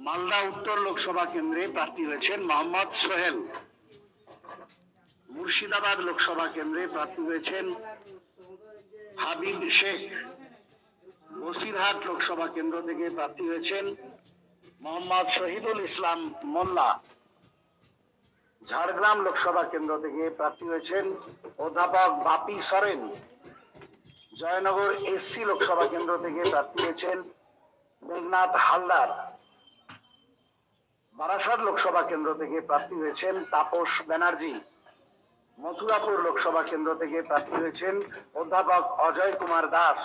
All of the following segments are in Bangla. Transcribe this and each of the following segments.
মালদা উত্তর লোকসভা কেন্দ্রে প্রার্থী হয়েছেন মোহাম্মদ সোহেল। মুর্শিদাবাদ লোকসভা কেন্দ্রে প্রার্থী হয়েছেন হাবিব শেখ। বসিরহাট লোকসভা কেন্দ্র থেকে প্রার্থী হয়েছেন মোহাম্মদ শহীদুল ইসলাম মোল্লা। ঝাড়গ্রাম লোকসভা কেন্দ্র থেকে প্রার্থী হয়েছেন অধ্যাপক বাপি সরেন। জয়নগর এসসি লোকসভা কেন্দ্র থেকে প্রার্থী হয়েছেন মেঘনাথ হালদার। বারাসাত লোকসভা কেন্দ্র থেকে প্রার্থী হয়েছেন তাপস ব্যানার্জি। মথুরাপুর লোকসভা কেন্দ্র থেকে প্রার্থী হয়েছেন অধ্যাপক অজয় কুমার দাস।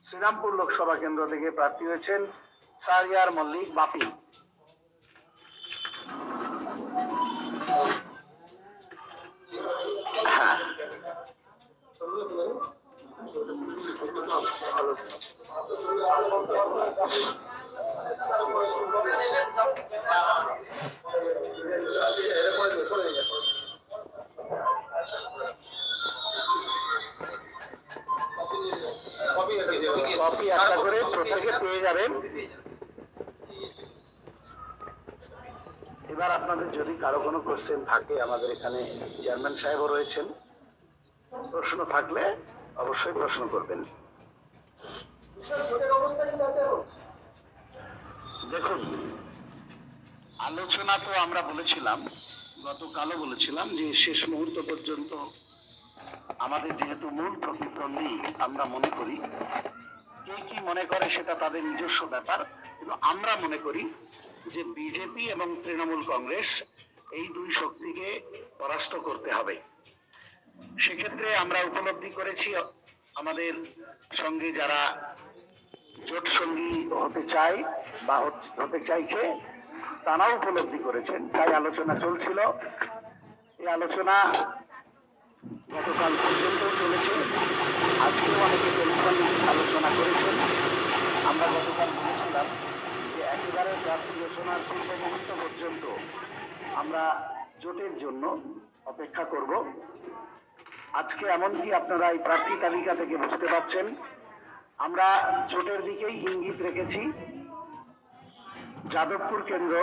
শ্রীরামপুর লোকসভা কেন্দ্র থেকে প্রার্থী হয়েছেন সারিয়ার মল্লিক বাপি। হ্যাঁ, কপি একটা করে প্রত্যেকে পেয়ে যাবেন। এবার আপনাদের যদি কারো কোনো কোশ্চেন থাকে, আমাদের এখানে চেয়ারম্যান সাহেবও রয়েছেন, প্রশ্ন থাকলে অবশ্যই প্রশ্ন করবেন। দেখুন, আলোচনা তো আমরা বলেছিলাম, গতকালও বলেছিলাম যে শেষ মুহূর্ত পর্যন্ত আমাদের যেহেতু মূল প্রতিদ্বন্দ্বী আমরা মনে করি, কে কি মনে করে সেটা তাদের নিজস্ব ব্যাপার, কিন্তু আমরা মনে করি যে বিজেপি এবং তৃণমূল কংগ্রেস এই দুই শক্তিকে পরাস্ত করতে হবে। সেক্ষেত্রে আমরা উপলব্ধি করেছি আমাদের সঙ্গে যারা জোট সঙ্গী হতে চায় বা হতে চাইছে তারাও উপলব্ধি করেছেন, তাই আলোচনা চলছিল। এই আলোচনা গতকাল পর্যন্ত চলেছে, আজকেও অনেকে টেলিফোন আলোচনা করেছেন। আমরা গতকাল বলেছিলাম যে একেবারে প্রার্থী ঘোষণার পূর্ব মুহূর্ত পর্যন্ত আমরা জোটের জন্য অপেক্ষা করব। আজকে এমনকি আপনারা এই প্রার্থী তালিকা থেকে বুঝতে পারছেন আমরা জোটের দিকেই ইঙ্গিত রেখেছি। যাদবপুর কেন্দ্র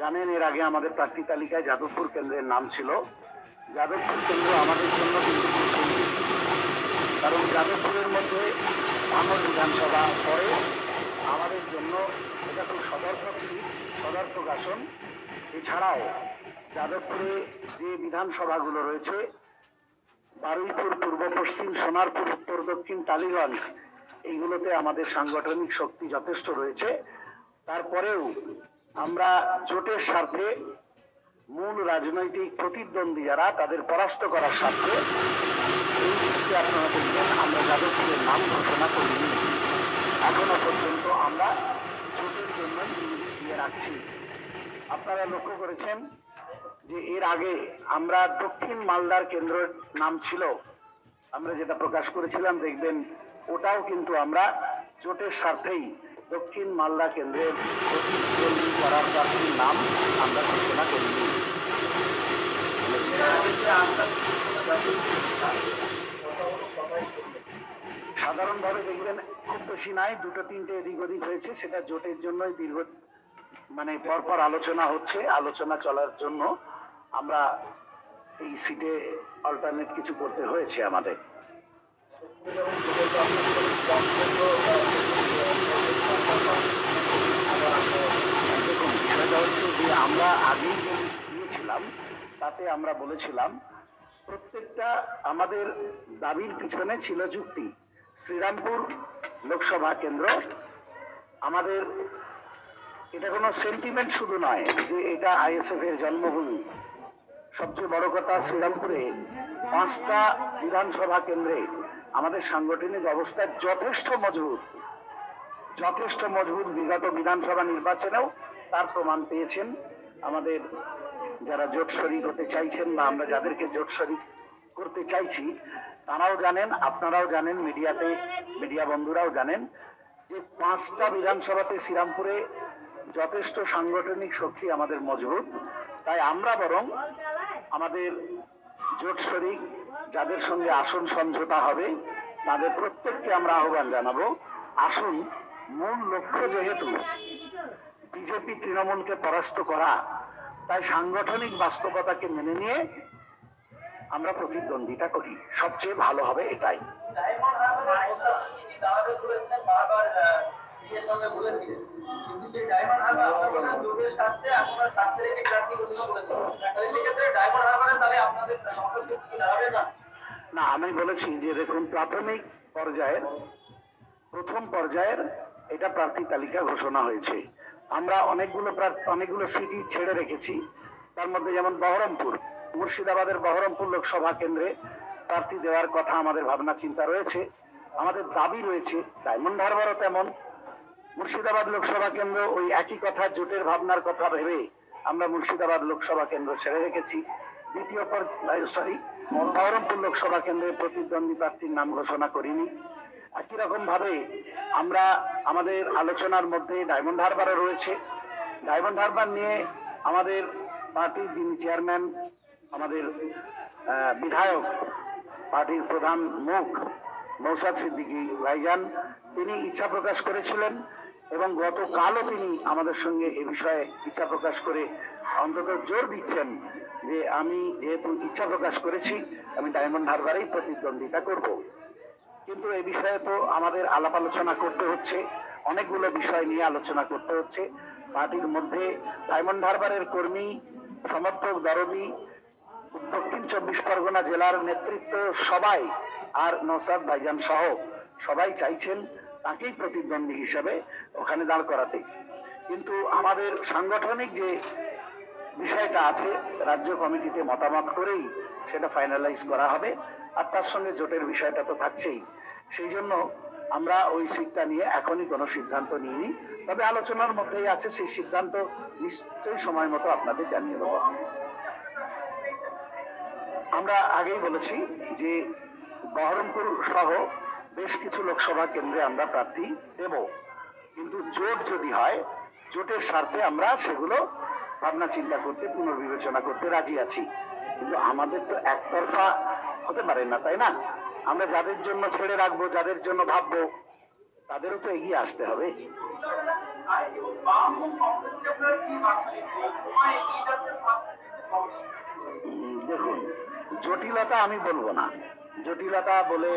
জানেন, এর আগে আমাদের প্রার্থী তালিকায় যাদবপুর কেন্দ্রের নাম ছিল। যাদবপুর কেন্দ্র আমাদের জন্য কিন্তু খুব সেন্সিটিভ, কারণ যাদবপুরের মধ্যে ভাঙড় বিধানসভা পরে আমাদের জন্য এটা খুব সদর্থক সিট, সদর্থক আসন। এছাড়াও যাদবপুরে যে বিধানসভাগুলো রয়েছে, বারুইপুর, পূর্ব পশ্চিম, সোনারপুর, উত্তর দক্ষিণ, টালিগঞ্জ, এইগুলোতে আমাদের সাংগঠনিক শক্তি যথেষ্ট রয়েছে। তারপরেও আমরা জোটের স্বার্থে মূল রাজনৈতিক প্রতিদ্বন্দ্বী যারা তাদের পরাস্ত করার স্বার্থে এই লিস্টে আপনারা দেখবেন আমরা যাদবপুরের নাম ঘোষণা করিনি। এখনো পর্যন্ত আমরা জোটের জন্য দিয়ে রাখছি। আপনারা লক্ষ্য করেছেন যে এর আগে আমরা দক্ষিণ মালদার কেন্দ্রের নাম ছিল, আমরা যেটা প্রকাশ করেছিলাম, দেখবেন ওটাও কিন্তু আমরা জোটের স্বার্থেই দক্ষিণ মালদা কেন্দ্রের প্রতিদ্বন্দ্বী করার প্রার্থীর নাম আমরা ঘোষণা করিনি। সাধারণভাবে দেখবেন খুব বেশি নাই, দুটো তিনটে এদিক ওদিক হয়েছে, সেটা জোটের জন্যই দীর্ঘ পরপর আলোচনা হচ্ছে। আলোচনা চলার জন্য আমরা এই সিটে অল্টারনেট কিছু করতে হয়েছে আমাদের। দেখুন, বিষয়টা হচ্ছে যে আমরা আগেই যে লিস্ট দিয়েছিলাম তাতে আমরা বলেছিলাম প্রত্যেকটা আমাদের দাবির পিছনে ছিল যুক্তি। শ্রীরামপুর লোকসভা কেন্দ্র আমাদের, এটা কোনো সেন্টিমেন্ট শুধু নয় যে এটা আইএসএফ এর জন্মভূমি। সবচেয়ে বড় কথা, শ্রীরামপুরে 5টা বিধানসভা কেন্দ্রে আমাদের সাংগঠনিক অবস্থা যথেষ্ট মজবুত। বিগত বিধানসভা নির্বাচনেও তার প্রমাণ পেয়েছেন আমাদের যারা জোট শরিক হতে চাইছেন বা আমরা যাদেরকে জোট শরিক করতে চাইছি তারাও জানেন, আপনারাও জানেন, মিডিয়া বন্ধুরাও জানেন যে 5টা বিধানসভাতে শ্রীরামপুরে যথেষ্ট সাংগঠনিক শক্তি আমাদের মজবুত। তাই আমরা বরং আমাদের জোট শরিক যাদের সঙ্গে আসন সমঝোতা হবে তাদের প্রত্যেককে আমরা আহ্বান জানাবো, আসুন, মূল লক্ষ্য যেহেতু বিজেপি তৃণমূলকে পরাস্ত করা, তাই সাংগঠনিক বাস্তবতাকে মেনে নিয়ে আমরা প্রতিদ্বন্দ্বিতা করি, সবচেয়ে ভালো হবে এটাই। না, আমি বলেছি যে দেখুন, প্রাথমিক পর্যায়ের প্রথম পর্যায়ের এটা প্রার্থী তালিকা ঘোষণা হয়েছে। আমরা অনেকগুলো সিটি ছেড়ে রেখেছি। তার মধ্যে যেমন বহরমপুর, মুর্শিদাবাদের বহরমপুর লোকসভা কেন্দ্রে প্রার্থী দেওয়ার কথা আমাদের ভাবনা চিন্তা রয়েছে, আমাদের দাবি রয়েছে। ডায়মন্ড হারবারও তেমন। মুর্শিদাবাদ লোকসভা কেন্দ্র ওই একই কথা, জোটের ভাবনার কথা ভেবে আমরা মুর্শিদাবাদ লোকসভা কেন্দ্র ছেড়ে রেখেছি। বহরমপুর লোকসভা কেন্দ্রে প্রতিদ্বন্দ্বী প্রার্থীর নাম ঘোষণা করিনি। একই রকম ভাবে আমরা আমাদের আলোচনার মধ্যে ডায়মন্ড হারবারও রয়েছে। ডায়মন্ড হারবার নিয়ে আমাদের পার্টির যিনি চেয়ারম্যান, আমাদের বিধায়ক, পার্টির প্রধান মুখ নৌসাদ সিদ্দিকী ভাইজান, তিনি ইচ্ছা প্রকাশ করেছিলেন এবং গতকালও তিনি আমাদের সঙ্গে এ বিষয়ে ইচ্ছা প্রকাশ করে অন্তত জোর দিচ্ছেন যে আমি যেহেতু ইচ্ছা প্রকাশ করেছি, আমি ডায়মন্ড হারবারেই প্রতিদ্বন্দ্বিতা করব। কিন্তু এই বিষয়ে তো আমাদের আলাপ আলোচনা করতে হচ্ছে, অনেকগুলো বিষয় নিয়ে আলোচনা করতে হচ্ছে। পার্টির মধ্যে ডায়মন্ড হারবারের কর্মী, সমর্থক, দরদি, দক্ষিণ 24 পরগনা জেলার নেতৃত্ব সবাই আর নওশাদ ভাইজান সহ সবাই চাইছেন তাকেই প্রতিদ্বন্দ্বী হিসেবে ওখানে দাঁড় করাতে। কিন্তু আমাদের সাংগঠনিক যে বিষয়টা আছে, রাজ্য কমিটিতে মতামত করেই সেটা ফাইনালাইজ করা হবে। আর তার সঙ্গে জোটের বিষয়টা তো থাকছেই। সেই জন্য আমরা ওই সিটটা নিয়ে এখনই কোনো সিদ্ধান্ত নিইনি, তবে আলোচনার মধ্যেই আছে। সেই সিদ্ধান্ত নিশ্চয়ই সময় মতো আপনাদের জানিয়ে দেবো। আমরা আগেই বলেছি যে বহরমপুর সহ বেশ কিছু লোকসভা কেন্দ্রে আমরা প্রার্থী দেব, কিন্তু জোট যদি হয়, জোটের স্বার্থে আমরা সেগুলো ভাবনা চিন্তা করতে, পুনর্বিবেচনা করতে রাজি আছি। কিন্তু আমাদের তো একতরফা হতে পারে না, তাই না? আমরা যাদের জন্য ছেড়ে রাখবো, যাদের জন্য ভাববো, তাদেরও তো এগিয়ে আসতে হবে। দেখুন, জটিলতা আমি বলবো না, জটিলতা বলে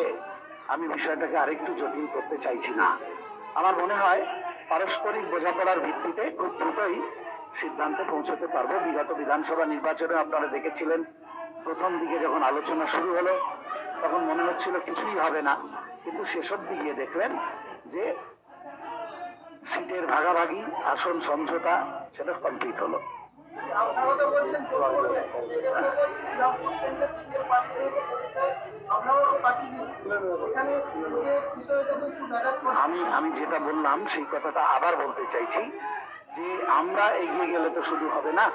আমি বিষয়টাকে আরেকটু জটিল করতে চাইছি না। আমার মনে হয় পারস্পরিক বোঝাপড়ার ভিত্তিতে খুব দ্রুতই সিদ্ধান্তে পৌঁছতে পারবো। বিগত বিধানসভা নির্বাচনে আপনারা দেখেছিলেন, প্রথম দিকে যখন আলোচনা শুরু হলো তখন মনে হচ্ছিল কিছুই হবে না, কিন্তু শেষের দিকে দেখলেন যে সিটের ভাগাভাগি, আসন সমঝোতা, সেটা কমপ্লিট হলো। আমি যেটা বললাম সেই কথাটা আবার বলতে চাইছি যে আমরা এগিয়ে গেলে তো শুধু হবে না,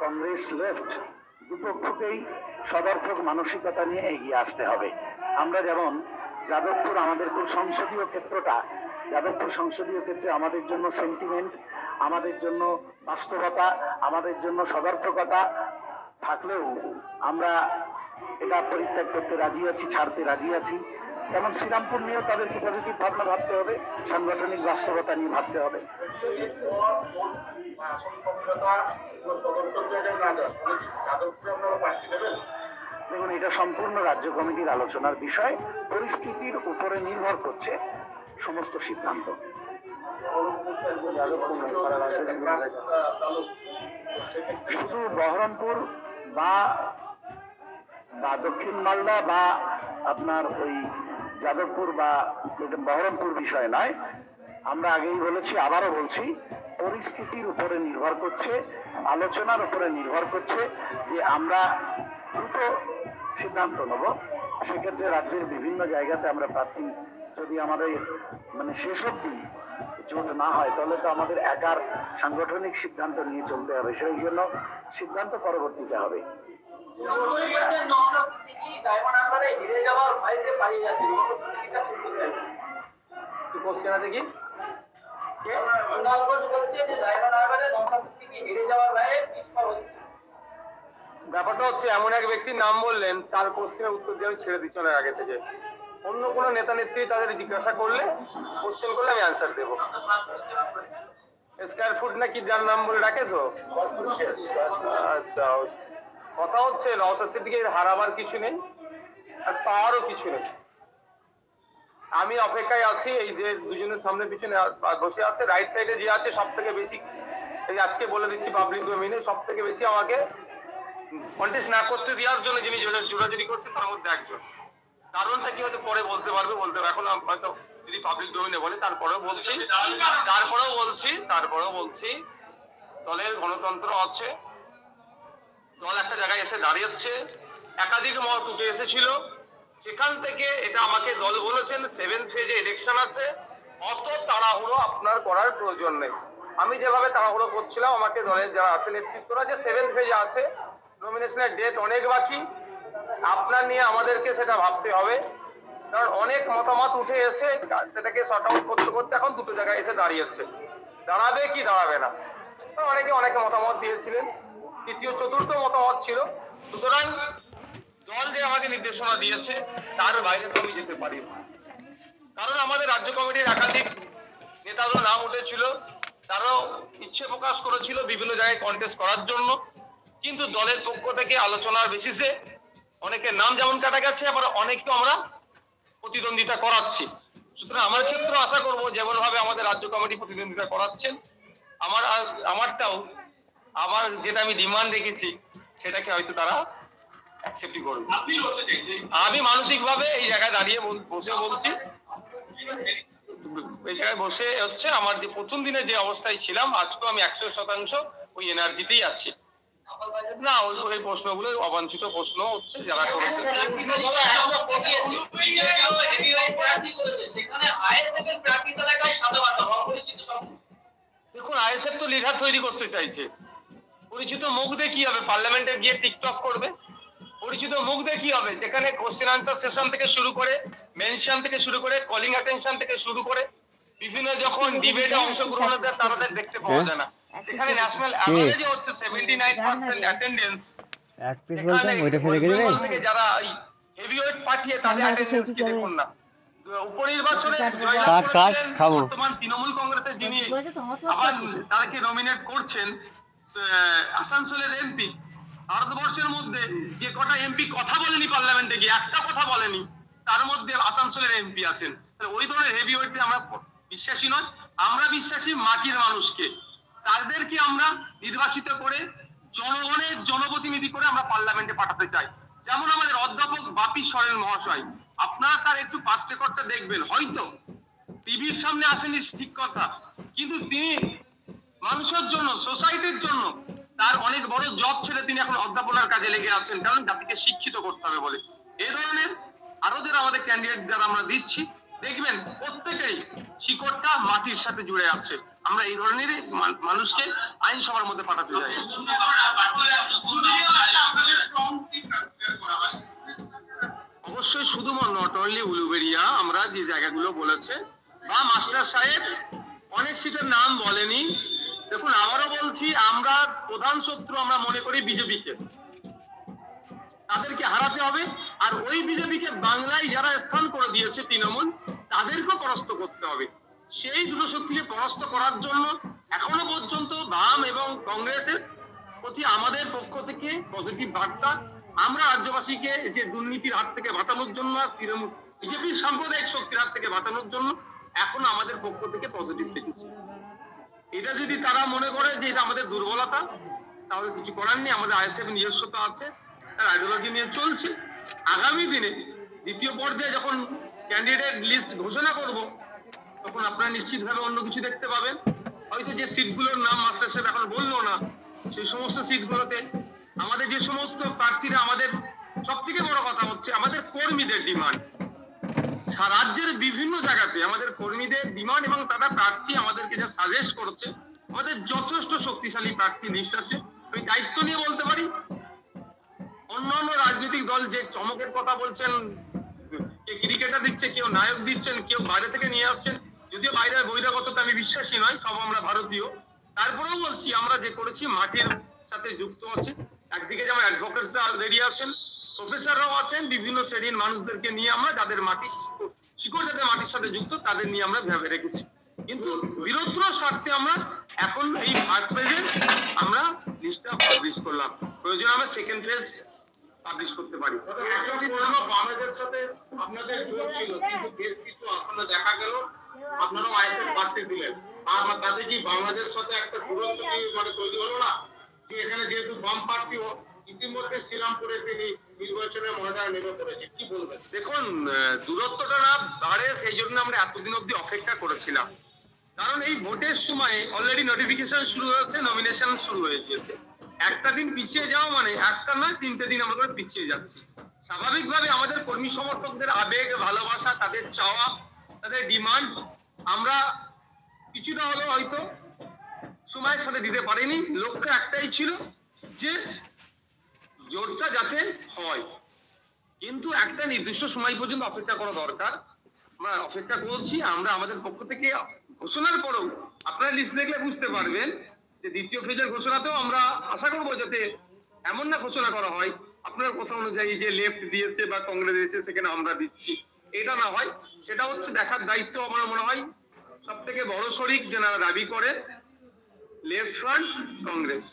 কংগ্রেস লেফট দুপক্ষকেই সদর্থক মানসিকতা নিয়ে এগিয়ে আসতে হবে। আমরা যেমন যাদবপুর, আমাদের খুব সংসদীয় ক্ষেত্রটা, যাদবপুর সংসদীয় ক্ষেত্রে আমাদের জন্য সেন্টিমেন্ট, আমাদের জন্য বাস্তবতা, আমাদের জন্য সদর্থকতা থাকলেও আমরা এটা পরিত্যাগ করতে রাজি আছি, ছাড়তে রাজি আছি। তেমন শ্রীরামপুর নিয়েও তাদেরকে পজিটিভ ভাবনা ভাবতে হবে, সাংগঠনিক বাস্তবতা নিয়ে ভাবতে হবে। দেখুন, এটা সম্পূর্ণ রাজ্য কমিটির আলোচনার বিষয়, পরিস্থিতির উপরে নির্ভর করছে সমস্ত সিদ্ধান্ত। শুধু বহরমপুর বা দক্ষিণ মালদা বা আপনার ওই যাদবপুর বা বহরমপুর বিষয় নয়, আমরা আগেই বলেছি, আবারও বলছি, পরিস্থিতির উপরে নির্ভর করছে, আলোচনার উপরে নির্ভর করছে যে আমরা দ্রুত সিদ্ধান্ত নেব। সেক্ষেত্রে রাজ্যের বিভিন্ন জায়গাতে আমরা প্রার্থী, যদি আমাদের শেষ অবধি জোট না হয় তাহলে তো আমাদের একার সাংগঠনিক সিদ্ধান্ত নিয়ে চলতে হবে, সেই জন্য সিদ্ধান্ত পরবর্তীতে হবে। ব্যাপারটা হচ্ছে, এমন এক ব্যক্তির নাম বললেন, তার কোশ্চেনের উত্তর দিয়ে আমি ছেড়ে দিচ্ছি অনেক আগে থেকে। অন্য কোনো নেতা নেত্রী তাদের জিজ্ঞাসা করলে, কোশ্চেন করলে আমি অ্যান্সার দেবো। স্কয়ার ফুট নাকি যার নাম বলে ডাকে তো। আচ্ছা, কথা হচ্ছে নওশাদ সিদ্দিকীর হারাবার কিছু নেই আর পাওয়ারও কিছু নেই। আমি অপেক্ষায় আছি, এই যে দুজনের সামনে পিছনে বসে আছে, রাইট সাইডে যে আছে সব থেকে বেশি, এই আজকে বলে দিচ্ছি পাবলিক ডোমেইনে, সব থেকে বেশি আমাকে কন্টেস্ট না করতে দেওয়ার জন্য যিনি জোরাজুরি করছেন তার মধ্যে একজন। কারণটা কি হয়তো পরে বলতে পারবে, এখন হয়তো যদি পাবলিক ডোমেইনে বলে, তারপরেও বলছি দলের গণতন্ত্র আছে। দল একটা জায়গায় এসে দাঁড়িয়েছে, একাধিক মত উঠে এসেছিল, সেখান থেকে এটা আমাকে দল বলেছেন 7th ফেজে ইলেকশন আছে, অত তাড়াহুড়ো আপনার করার প্রয়োজন নেই। আমি যেভাবে তাড়াহুড়ো করছিলাম, আমাকে দলের যারা আছে নেতৃত্বরা যে 7th ফেজে আছে, নমিনেশনের ডেট অনেক বাকি, আপনার নিয়ে আমাদেরকে সেটা ভাবতে হবে, কারণ অনেক মতামত উঠে এসে সেটাকে শর্ট আউট করতে করতে এখন দুটো জায়গায় এসে দাঁড়িয়েছে, দাঁড়াবে কি দাঁড়াবে না। অনেকে মতামত দিয়েছিলেন, তৃতীয় চতুর্থ মতামত ছিল। সুতরাং দল যে আমাকে নির্দেশনা দিয়েছে তার বাইরে তো আমি যেতে পারি না, কারণ আমাদের রাজ্য কমিটির একাধিক নেতাদের নাম উঠেছিল, তারাও ইচ্ছে প্রকাশ করেছিল বিভিন্ন জায়গায় কন্টেস্ট করার জন্য, কিন্তু দলের পক্ষ থেকে আলোচনার বেসিসে অনেকের নাম যেমন কাটা গেছে, আবার অনেককে আমরা প্রতিদ্বন্দ্বিতা করাচ্ছি। সুতরাং আমার ক্ষেত্রে আশা করব যেমন ভাবে আমাদের রাজ্য কমিটি প্রতিদ্বন্দ্বিতা করাচ্ছেন, আমারটাও আমার যেটা আমি ডিমান্ড রেখেছি সেটাকে হয়তো তারা অ্যাকসেপ্টই করবে। আমি মানসিক ভাবে এই জায়গায় দাঁড়িয়ে বসে বলছি, এই জায়গায় বসে হচ্ছে আমার যে প্রথম দিনে যে অবস্থায় ছিলাম, আজকেও আমি 100% ওই এনার্জিতেই আছি। না, ওই প্রশ্নগুলো অবাঞ্ছিত প্রশ্ন হচ্ছে যারা করেছে। দেখুন, আইএসএফ তো লিডার তৈরি করতে চাইছে, পরিচিত মুখ দিয়ে কি হবে? পার্লামেন্টে গিয়ে টিকটক করবে? পরিচিত মুখ দিয়ে কি হবে? যেখানে কোশ্চেন আনসার সেশন থেকে শুরু করে, মেনশন থেকে শুরু করে, কলিং অ্যাটেনশন থেকে শুরু করে, বিভিন্ন যখন ডিবেটে অংশগ্রহণ হয় তাদের দেখতে পাওয়া যায় না। যেখানে ন্যাশনাল অ্যাভারেজে হচ্ছে 79% অ্যাটেন্ডেন্স, এক পিস বলতাম ওইটা ফেলে গেলে থেকে যারা হেভিওয়েট পাঠিয়ে তাদের অ্যাটেন্ডেন্স কি দেখুন না। উপনির্বাচনে বর্তমান তৃণমূল কংগ্রেসের যিনি আবার তাকে নমিনেট করছেন আসানসোলের এমপি, ভারতবর্ষের মধ্যে যে কটা এমপি কথা বলেনি পার্লামেন্টে গিয়ে, একটা কথা বলেনি, তার মধ্যে আসানসোলের এমপি আছেন। ওই ধরনের হেভিওয়েটে আমরা বিশ্বাসী নয়, আমরা বিশ্বাসী মাটির মানুষকে, তাদেরকে আমরা নির্বাচিত করে জনগণের জনপ্রতিনিধি করে আমরা পার্লামেন্টে পাঠাতে চাই। যেমন আমাদের অধ্যাপক বাপি সরেন মহাশয়, আপনারা তার একটু পাস্ট রেকর্ডটা দেখবেন, হয়তো টিভির সামনে আসেনি ঠিক কথা, কিন্তু তিনি মানুষের জন্য, সোসাইটির জন্য তার অনেক বড় জব ছেড়ে তিনি এখন অধ্যাপনার কাজে লেগে আছেন, কারণ জাতিকে শিক্ষিত করতে হবে বলে। এই ধরনের আরো যারা আমাদের ক্যান্ডিডেট যারা আমরা দিচ্ছি, দেখবেন প্রত্যেকেই শিকড়টা মাটির সাথে জুড়ে আছে। আমরা এই ধরনের মানুষকে আইনসভার মধ্যে পাঠাতে চাই। অবশ্যই শুধু নট অনলি উলুবেড়িয়া, আমরা যে জায়গাগুলো বলেছে বা মাস্টার সাহেব অনেক সিটের নাম বলেনি। দেখুন, আবারও বলছি, আমরা প্রধান শত্রু আমরা মনে করি বিজেপিকে, তাদেরকে হারাতে হবে। আর ওই বিজেপিকে বাংলায় যারা স্থান করে দিয়েছে তৃণমূল, তাদেরকেও পরাস্ত করতে হবে। সেই দুটো শক্তিকে পরাস্ত করার জন্য এখনো পর্যন্ত বাম এবং কংগ্রেসের প্রতি আমাদের পক্ষ থেকে পজিটিভ বার্তা। আমরা রাজ্যবাসীকে যে দুর্নীতির হাত থেকে বাঁচানোর জন্য, তৃণমূল বিজেপির সাম্প্রদায়িক শক্তির হাত থেকে বাঁচানোর জন্য এখন আমাদের পক্ষ থেকে পজিটিভ দেখেছি। এটা যদি তারা মনে করে যে এটা আমাদের দুর্বলতা, তাহলে কিছু করার নেই। আমাদের আইএসএফ নিজস্বতা আছে, তার আইডিওলজি নিয়ে চলছে। আগামী দিনে দ্বিতীয় পর্যায়ে যখন ক্যান্ডিডেট লিস্ট ঘোষণা করব, তখন আপনারা নিশ্চিতভাবে অন্য কিছু দেখতে পাবেন। হয়তো যে সিটগুলোর নাম মাস্টার সাহেব এখন বললো না, সেই সমস্ত সিটগুলোতে আমাদের যে সমস্ত প্রার্থীরা, আমাদের সব থেকে বড় কথা হচ্ছে আমাদের কর্মীদের ডিমান্ড। রাজ্যের বিভিন্ন জায়গাতে আমাদের কর্মীদের ডিমান্ড এবং তারা প্রার্থী আমাদেরকে যা সাজেস্ট করছে, আমাদের যথেষ্ট শক্তিশালী প্রার্থী লিস্ট আছে। আমি দায়িত্ব নিয়ে বলতে পারি, অন্যান্য রাজনৈতিক দল যে চমকের কথা বলছেন, কে ক্রিকেটার দিচ্ছে, কেউ নায়ক দিচ্ছেন, কেউ বাইরে থেকে নিয়ে আসছেন, যদিও বাইরের বহিরাগতটা আমি বিশ্বাসী নয়, সব আমরা ভারতীয়। তারপরেও বলছি, আমরা যে করেছি মাটির সাথে যুক্ত আছে। একদিকে যেমন অ্যাডভোকেটসরা রেডি আছেন, প্রফেসররাও আছেন, বিভিন্ন শ্রেণীর মানুষদেরকে নিয়ে আমরা যাদের শিকড় যাদের মাটির সাথে যুক্ত, তাদের নিয়ে আমরা ভেবে রেখেছি। কিন্তু বিরোধ স্বার্থে আমরা এখন এই ফার্স্ট ফেজে আমরা লিস্টটা পাবলিশ করলাম, প্রয়োজন আমরা সেকেন্ড ফেজ পাবলিশ করতে পারি। বাংলাদেশের সাথে আপনাদের জোর ছিল, কিন্তু বেশ কিছু আসলে দেখা গেল আপনারা আইএসএফ প্রার্থী দিলেন, আর তাতে কি বাংলাদেশের সাথে একটা দূরত্ব মানে তৈরি হলো না? যে এখানে যেহেতু বাম প্রার্থী ইতিমধ্যে শ্রীরামপুরে তিনি নির্বাচনের ময়দানে নেমে পড়েছে, কি বলবেন? দেখুন, দূরত্বটা না বাড়ে সেই জন্য আমরা এতদিন অব্দি অপেক্ষা করেছিলাম, কারণ এই ভোটের সময় অলরেডি নোটিফিকেশন শুরু হয়েছে, নমিনেশন শুরু হয়ে গেছে। একটা দিন পিছিয়ে যাওয়া মানে একটা নয় 3টে দিন আমরা করে পিছিয়ে যাচ্ছি। স্বাভাবিকভাবে আমাদের কর্মী সমর্থকদের আবেগ, ভালোবাসা, তাদের চাওয়া, তাদের ডিমান্ড আমরা কিছুটা হলেও হয়তো সময়ের সাথে দিতে পারিনি। লক্ষ্য একটাই ছিল যে জোরটা যাতে হয়, কিন্তু একটা নির্দিষ্ট সময় পর্যন্ত অপেক্ষা করা দরকার। আমরা অপেক্ষা করছি। আমরা আমাদের পক্ষ থেকে ঘোষণার পরেও আপনারা লিস্ট দেখলে বুঝতে পারবেন যে দ্বিতীয় ফেজের ঘোষণাতেও আমরা আশা করবো যাতে এমন না ঘোষণা করা হয় আপনার কথা অনুযায়ী যে লেফট দিয়েছে বা কংগ্রেস দিয়েছে সেখানে আমরা দিচ্ছি, এটা না হয়। সেটা হচ্ছে দেখার দায়িত্ব আমার মনে হয় সব থেকে বড় শরিক যারা দাবি করে লেফট ফ্রন্ট কংগ্রেস।